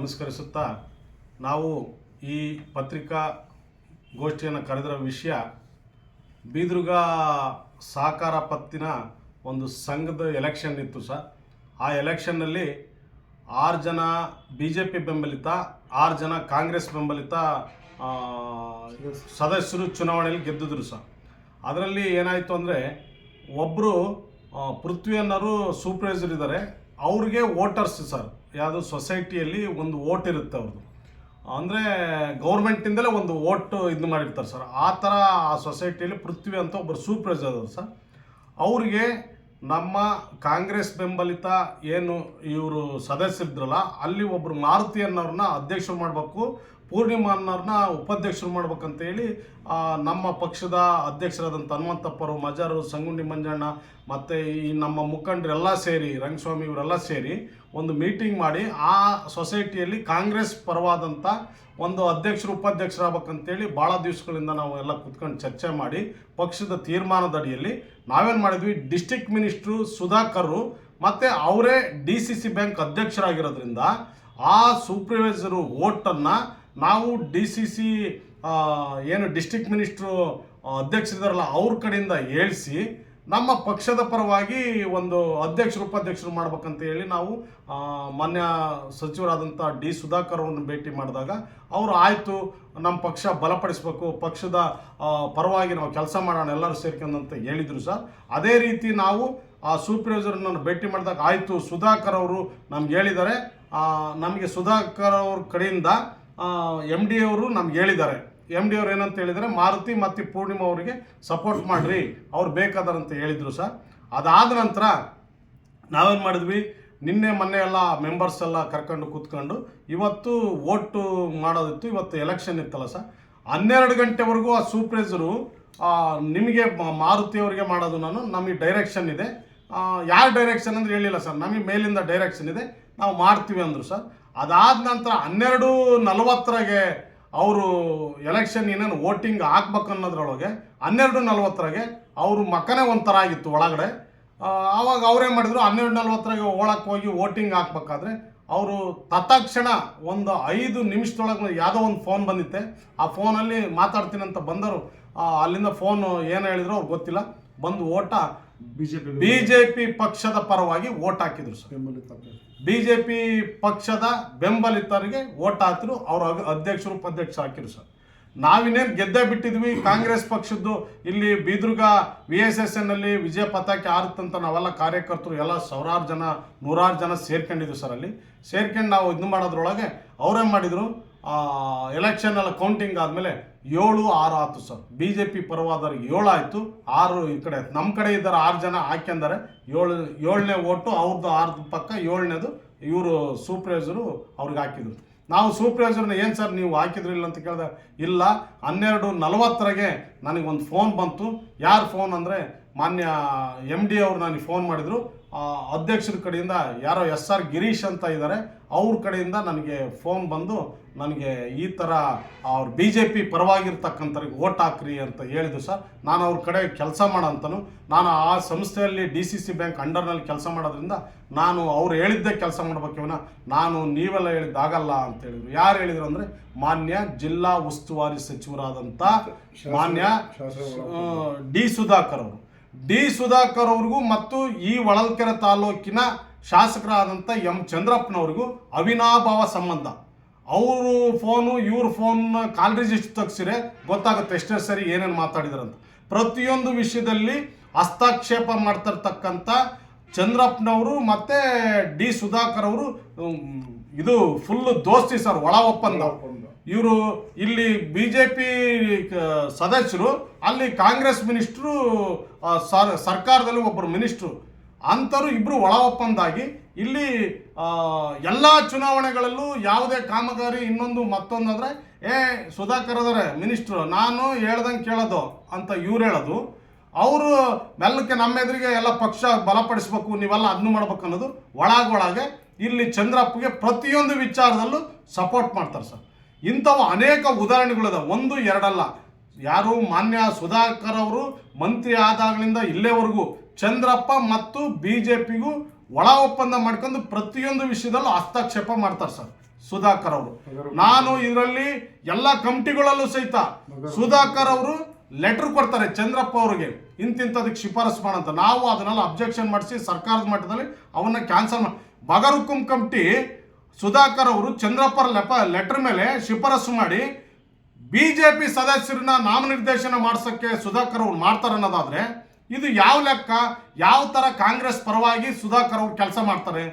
ನಮಸ್ಕರಿಸುತ್ತಾ ನಾವು ಈ ಪತ್ರಿಕಾ ಗೋಷ್ಠಿಯನ್ನು ಕರೆದಿರೋ ವಿಷಯ ಬೀದರ್ಗ ಸಹಕಾರ ಪತ್ತಿನ ಒಂದು ಸಂಘದ ಎಲೆಕ್ಷನ್ ಇತ್ತು ಸರ್. ಆ ಎಲೆಕ್ಷನ್ನಲ್ಲಿ 6 ಜನ BJP ಬೆಂಬಲಿತ 6 ಜನ ಕಾಂಗ್ರೆಸ್ ಬೆಂಬಲಿತ ಸದಸ್ಯರು ಚುನಾವಣೆಯಲ್ಲಿ ಗೆದ್ದಿದ್ರು ಸರ್. ಅದರಲ್ಲಿ ಏನಾಯಿತು ಅಂದರೆ ಒಬ್ಬರು ಪೃಥ್ವಿ ಅನ್ನೋರು ಸೂಪರ್ವೈಸರ್ ಇದ್ದಾರೆ, ಅವ್ರಿಗೆ ವೋಟರ್ಸ್ ಸರ್. ಯಾವುದು ಸೊಸೈಟಿಯಲ್ಲಿ ಒಂದು ವೋಟ್ ಇರುತ್ತೆ ಅವ್ರದ್ದು, ಅಂದರೆ ಗೌರ್ಮೆಂಟಿಂದಲೇ ಒಂದು ವೋಟ್ ಇದು ಮಾಡಿರ್ತಾರೆ ಸರ್. ಆ ಥರ ಆ ಸೊಸೈಟಿಯಲ್ಲಿ ಪೃಥ್ವಿ ಅಂತ ಒಬ್ಬರು ಸೂಪರ್ವೈಸರ್ ಅದಾರೆ ಸರ್. ಅವರಿಗೆ ನಮ್ಮ ಕಾಂಗ್ರೆಸ್ ಬೆಂಬಲಿತ ಏನು ಇವರು ಸದಸ್ಯರಿದ್ರಲ್ಲ, ಅಲ್ಲಿ ಒಬ್ಬರು ಮಾರುತಿ ಅನ್ನೋರನ್ನ ಅಧ್ಯಕ್ಷರು ಮಾಡಬೇಕು, ಪೂರ್ಣಿಮಾ ಅನ್ನೋರನ್ನ ಉಪಾಧ್ಯಕ್ಷರು ಮಾಡ್ಬೇಕಂತೇಳಿ ನಮ್ಮ ಪಕ್ಷದ ಅಧ್ಯಕ್ಷರಾದಂಥ ಹನುಮಂತಪ್ಪರು, ಮಜಾರು, ಸಂಗುಂಡಿ ಮಂಜಣ್ಣ ಮತ್ತು ಈ ನಮ್ಮ ಮುಖಂಡರೆಲ್ಲ ಸೇರಿ, ರಂಗಸ್ವಾಮಿ ಇವರೆಲ್ಲ ಸೇರಿ ಒಂದು ಮೀಟಿಂಗ್ ಮಾಡಿ ಆ ಸೊಸೈಟಿಯಲ್ಲಿ ಕಾಂಗ್ರೆಸ್ ಪರವಾದಂಥ ಒಂದು ಅಧ್ಯಕ್ಷರು ಉಪಾಧ್ಯಕ್ಷರಾಗಬೇಕಂತೇಳಿ ಭಾಳ ದಿವಸಗಳಿಂದ ನಾವು ಎಲ್ಲ ಕೂತ್ಕೊಂಡು ಚರ್ಚೆ ಮಾಡಿ ಪಕ್ಷದ ತೀರ್ಮಾನದಡಿಯಲ್ಲಿ ನಾವೇನು ಮಾಡಿದ್ವಿ, ಡಿಸ್ಟಿಕ್ ಮಿನಿಸ್ಟ್ರು ಸುಧಾಕರ್ ಮತ್ತು ಅವರೇ DCC ಬ್ಯಾಂಕ್ ಅಧ್ಯಕ್ಷರಾಗಿರೋದ್ರಿಂದ ಆ ಸೂಪರ್ವೈಸರು ವೋಟನ್ನು ನಾವು DCC ಏನು ಡಿಸ್ಟಿಕ್ ಮಿನಿಸ್ಟ್ರು ಅಧ್ಯಕ್ಷರಿದಾರಲ್ಲ ಅವ್ರ ಕಡೆಯಿಂದ ಹೇಳಿಸಿ ನಮ್ಮ ಪಕ್ಷದ ಪರವಾಗಿ ಒಂದು ಅಧ್ಯಕ್ಷರು ಉಪಾಧ್ಯಕ್ಷರು ಮಾಡ್ಬೇಕಂತ ಹೇಳಿ ನಾವು ಮಾನ್ಯ ಸಚಿವರಾದಂಥ D ಸುಧಾಕರ್ ಅವ್ರನ್ನ ಭೇಟಿ ಮಾಡಿದಾಗ ಅವರು ಆಯಿತು, ನಮ್ಮ ಪಕ್ಷ ಬಲಪಡಿಸಬೇಕು, ಪಕ್ಷದ ಪರವಾಗಿ ನಾವು ಕೆಲಸ ಮಾಡೋಣ ಎಲ್ಲರೂ ಸೇರ್ಕೊಂಡಂತ ಹೇಳಿದರು ಸರ್. ಅದೇ ರೀತಿ ನಾವು ಆ ಸೂಪರ್ವೈಸರ್ನ ಭೇಟಿ ಮಾಡಿದಾಗ ಆಯಿತು, ಸುಧಾಕರ್ ಅವರು ನಮ್ಗೆ ಹೇಳಿದ್ದಾರೆ, ನಮಗೆ ಸುಧಾಕರ್ ಅವ್ರ ಕಡೆಯಿಂದ MD ಅವರು ನಮ್ಗೆ ಹೇಳಿದ್ದಾರೆ. MD ಅವ್ರು ಏನಂತ ಹೇಳಿದರೆ, ಮಾರುತಿ ಮತ್ತು ಪೂರ್ಣಿಮಾ ಅವರಿಗೆ ಸಪೋರ್ಟ್ ಮಾಡಿರಿ, ಅವ್ರು ಬೇಕಾದಾರಂತ ಹೇಳಿದರು ಸರ್. ಅದಾದ ನಂತರ ನಾವೇನು ಮಾಡಿದ್ವಿ, ನಿನ್ನೆ ಮೊನ್ನೆ ಎಲ್ಲ ಮೆಂಬರ್ಸ್ ಎಲ್ಲ ಕರ್ಕೊಂಡು ಕೂತ್ಕೊಂಡು ಇವತ್ತು ವೋಟು ಮಾಡೋದಿತ್ತು. ಇವತ್ತು ಎಲೆಕ್ಷನ್ ಇತ್ತಲ್ಲ ಸರ್, 12 ಗಂಟೆವರೆಗೂ ಆ ಸೂಪರ್ವೈಸರು ನಿಮಗೆ ಮಾರುತಿಯವರಿಗೆ ಮಾಡೋದು ನಾನು, ನಮಗೆ ಡೈರೆಕ್ಷನ್ ಇದೆ, ಯಾರು ಡೈರೆಕ್ಷನ್ ಅಂದರೆ ಹೇಳಿಲ್ಲ ಸರ್, ನಮಗೆ ಮೇಲಿಂದ ಡೈರೆಕ್ಷನ್ ಇದೆ, ನಾವು ಮಾಡ್ತೀವಿ ಅಂದರು ಸರ್. ಅದಾದ ನಂತರ 12:40 ಅವರು ಎಲೆಕ್ಷನ್ ಏನೇನು ವೋಟಿಂಗ್ ಹಾಕ್ಬೇಕು ಅನ್ನೋದ್ರೊಳಗೆ 12:40 ಅವರು ಮಕ್ಕನೇ ಒಂಥರ ಆಗಿತ್ತು ಒಳಗಡೆ. ಆವಾಗ ಅವ್ರೇನು ಮಾಡಿದ್ರು, 12:40 ಒಳಕ್ಕೆ ಹೋಗಿ ವೋಟಿಂಗ್ ಹಾಕ್ಬೇಕಾದ್ರೆ ಅವರು ತತ್ಕ್ಷಣ ಒಂದು 5 ನಿಮಿಷದೊಳಗೆ ಯಾವುದೋ ಒಂದು ಫೋನ್ ಬಂದಿತ್ತೆ. ಆ ಫೋನಲ್ಲಿ ಮಾತಾಡ್ತೀನಿ ಅಂತ ಬಂದರು, ಅಲ್ಲಿಂದ ಫೋನು ಏನು ಹೇಳಿದ್ರು ಅವ್ರಿಗೆ ಗೊತ್ತಿಲ್ಲ, ಬಂದು BJP ಪಕ್ಷದ ಪರವಾಗಿ ವೋಟ್ ಹಾಕಿದ್ರು ಸರ್. BJP ಪಕ್ಷದ ಬೆಂಬಲಿತರಿಗೆ ವೋಟ್ ಹಾಕಿದ್ರು, ಅವರು ಅಧ್ಯಕ್ಷರು ಉಪಾಧ್ಯಕ್ಷ ಹಾಕಿದ್ರು ಸರ್. ನಾವಿನ್ನೇನು ಗೆದ್ದೇ ಬಿಟ್ಟಿದ್ವಿ. ಕಾಂಗ್ರೆಸ್ ಪಕ್ಷದ್ದು ಇಲ್ಲಿ ಬೀದರ್ಗ VSSN ಅಲ್ಲಿ ವಿಜಯ ಪತಾಕೆ ಹಾರುತ್ತಂತ ನಾವೆಲ್ಲ ಕಾರ್ಯಕರ್ತರು ಎಲ್ಲ 1000 ಜನ 100 ಜನ ಸೇರ್ಕೊಂಡಿದ್ವಿ ಸರ್. ಅಲ್ಲಿ ಸೇರ್ಕೊಂಡು ನಾವು ಇದು ಮಾಡೋದ್ರೊಳಗೆ ಅವರೇ ಮಾಡಿದರು, ಎಲೆಕ್ಷನ್ ಎಲ್ಲ ಕೌಂಟಿಂಗ್ ಆದಮೇಲೆ 7-6 ಆಯಿತು ಸರ್. BJP ಪರವಾದವ್ರಿಗೆ 7 ಆಯಿತು, 6 ಈ ಕಡೆ ನಮ್ಮ ಕಡೆ ಇದ್ದಾರೆ 6 ಜನ ಹಾಕ್ಯಂದರೆ 7ನೇ ಓಟು ಅವ್ರದ್ದು 6 ಪಕ್ಕ 7ನೇದು ಇವರು ಸೂಪರ್ವೈಸರು ಅವ್ರಿಗೆ ಹಾಕಿದ್ರು. ನಾವು ಸೂಪರ್ವೈಸರ್ನ ಏನು ಸರ್ ನೀವು ಹಾಕಿದ್ರಿಲ್ಲ ಅಂತ ಕೇಳಿದೆ, ಇಲ್ಲ 12:40 ನನಗೊಂದು ಫೋನ್ ಬಂತು. ಯಾರು ಫೋನ್ ಅಂದರೆ ಮಾನ್ಯ MD ಅವರು ನನಗೆ ಫೋನ್ ಮಾಡಿದರು, ಅಧ್ಯಕ್ಷರ ಕಡೆಯಿಂದ ಯಾರೋ SR ಗಿರೀಶ್ ಅಂತ ಇದ್ದಾರೆ, ಅವ್ರ ಕಡೆಯಿಂದ ನನಗೆ ಫೋನ್ ಬಂದು ನನಗೆ ಈ ಥರ ಅವ್ರು BJP ಪರವಾಗಿರ್ತಕ್ಕಂಥವ್ರಿಗೆ ವೋಟ್ ಹಾಕ್ರಿ ಅಂತ ಹೇಳಿದ್ರು ಸರ್. ನಾನು ಅವ್ರ ಕಡೆ ಕೆಲಸ ಮಾಡೋಂತನು, ನಾನು ಆ ಸಂಸ್ಥೆಯಲ್ಲಿ DCC ಬ್ಯಾಂಕ್ ಅಂಡರ್ನಲ್ಲಿ ಕೆಲಸ ಮಾಡೋದ್ರಿಂದ ನಾನು ಅವ್ರು ಹೇಳಿದ್ದೇ ಕೆಲಸ ಮಾಡ್ಬೇಕಿವನ, ನಾನು ನೀವೆಲ್ಲ ಹೇಳಿದ್ದಾಗಲ್ಲ ಅಂತ ಹೇಳಿದ್ರು. ಯಾರು ಹೇಳಿದ್ರು ಅಂದರೆ ಮಾನ್ಯ ಜಿಲ್ಲಾ ಉಸ್ತುವಾರಿ ಸಚಿವರಾದಂಥ ಮಾನ್ಯ D ಸುಧಾಕರ್ ಅವರು. D ಸುಧಾಕರ್ ಅವ್ರಿಗೂ ಮತ್ತು ಈ ಹೊಳಲ್ಕೆರೆ ತಾಲೂಕಿನ ಶಾಸಕರಾದಂಥ M ಚಂದ್ರಪ್ಪನವ್ರಿಗೂ ಅವಿನಾಭಾವ ಸಂಬಂಧ. ಅವರು ಫೋನು ಇವ್ರ ಫೋನ್ನ ಕಾಲ್ ರಿಜಿಸ್ಟರ್ ತೆಗ್ಸಿರೆ ಗೊತ್ತಾಗುತ್ತೆ ಎಷ್ಟೇ ಸರಿ ಏನೇನು ಮಾತಾಡಿದಾರಂತ. ಪ್ರತಿಯೊಂದು ವಿಷಯದಲ್ಲಿ ಹಸ್ತಕ್ಷೇಪ ಮಾಡ್ತಿರ್ತಕ್ಕಂಥ ಚಂದ್ರಪ್ಪನವರು ಮತ್ತು D ಸುಧಾಕರ್ ಅವರು ಇದು ಫುಲ್ ದೋಸ್ತಿ ಸರ್, ಒಳ ಒಪ್ಪಂದ. ಇವರು ಇಲ್ಲಿ BJP ಸದಸ್ಯರು, ಅಲ್ಲಿ ಕಾಂಗ್ರೆಸ್ ಮಿನಿಸ್ಟ್ರು, ಸರ್ಕಾರದಲ್ಲಿ ಒಬ್ಬರು ಮಿನಿಸ್ಟ್ರು ಅಂಥವ್ರು ಇಬ್ಬರು ಒಳ ಒಪ್ಪಂದಾಗಿ ಇಲ್ಲಿ ಎಲ್ಲ ಚುನಾವಣೆಗಳಲ್ಲೂ ಯಾವುದೇ ಕಾಮಗಾರಿ ಇನ್ನೊಂದು ಮತ್ತೊಂದು ಅಂದರೆ ಸುಧಾಕರ್ ಆದರೆ ಮಿನಿಸ್ಟ್ರು, ನಾನು ಹೇಳ್ದಂಗೆ ಕೇಳೋದು ಅಂತ ಇವ್ರು ಹೇಳೋದು, ಅವರು ಮೆಲ್ಲಕ್ಕೆ ನಮ್ಮ ಎದುರಿಗೆ ಎಲ್ಲ ಪಕ್ಷ ಬಲಪಡಿಸ್ಬೇಕು, ನೀವೆಲ್ಲ ಅದನ್ನು ಮಾಡ್ಬೇಕು ಅನ್ನೋದು ಒಳಗೆ ಇಲ್ಲಿ ಚಂದ್ರಪ್ಪಗೆ ಪ್ರತಿಯೊಂದು ವಿಚಾರದಲ್ಲೂ ಸಪೋರ್ಟ್ ಮಾಡ್ತಾರೆ ಸರ್. ಇಂಥವು ಅನೇಕ ಉದಾಹರಣೆಗಳಿದೆ, 1-2 ಅಲ್ಲ. ಯಾರು ಮಾನ್ಯ ಸುಧಾಕರ್ ಅವರು ಮಂತ್ರಿ ಆದಾಗಲಿಂದ ಇಲ್ಲೇವರೆಗೂ ಚಂದ್ರಪ್ಪ ಮತ್ತು BJPಗೂ ಒಳ ಒಪ್ಪಂದ ಮಾಡ್ಕೊಂಡು ಪ್ರತಿಯೊಂದು ವಿಷಯದಲ್ಲೂ ಹಸ್ತಕ್ಷೇಪ ಮಾಡ್ತಾರೆ ಸರ್. ಸುಧಾಕರ್ ಅವರು. ನಾನು ಇದರಲ್ಲಿ ಎಲ್ಲ ಕಮಿಟಿಗಳಲ್ಲೂ ಸಹಿತ ಸುಧಾಕರ್ ಅವರು ಲೆಟರ್ ಕೊಡ್ತಾರೆ ಚಂದ್ರಪ್ಪ ಅವರಿಗೆ ಇಂತಿಂತದಕ್ಕೆ ಶಿಫಾರಸು ಮಾಡಂತ. ನಾವು ಅದನ್ನೆಲ್ಲ ಅಬ್ಜೆಕ್ಷನ್ ಮಾಡಿಸಿ ಸರ್ಕಾರದ ಮಟ್ಟದಲ್ಲಿ ಅವನ್ನ ಕ್ಯಾನ್ಸಲ್ ಮಾಡಿ ಬಗರ್ಹುಕುಂ ಕಮಿಟಿ ಸುಧಾಕರ್ ಅವರು ಚಂದ್ರಪ್ಪ ಲೆಟರ್ ಮೇಲೆ ಶಿಫಾರಸು ಮಾಡಿ ಬಿಜೆಪಿ ಸದಸ್ಯರನ್ನ ನಾಮನಿರ್ದೇಶನ ಮಾಡ್ಸೋಕ್ಕೆ ಸುಧಾಕರ್ ಅವ್ರು ಮಾಡ್ತಾರೆ ಅನ್ನೋದಾದ್ರೆ ಇದು ಯಾವ ಲೆಕ್ಕ? ಯಾವ ತರ ಕಾಂಗ್ರೆಸ್ ಪರವಾಗಿ ಸುಧಾಕರ್ ಅವ್ರು ಕೆಲಸ ಮಾಡ್ತಾರೆ?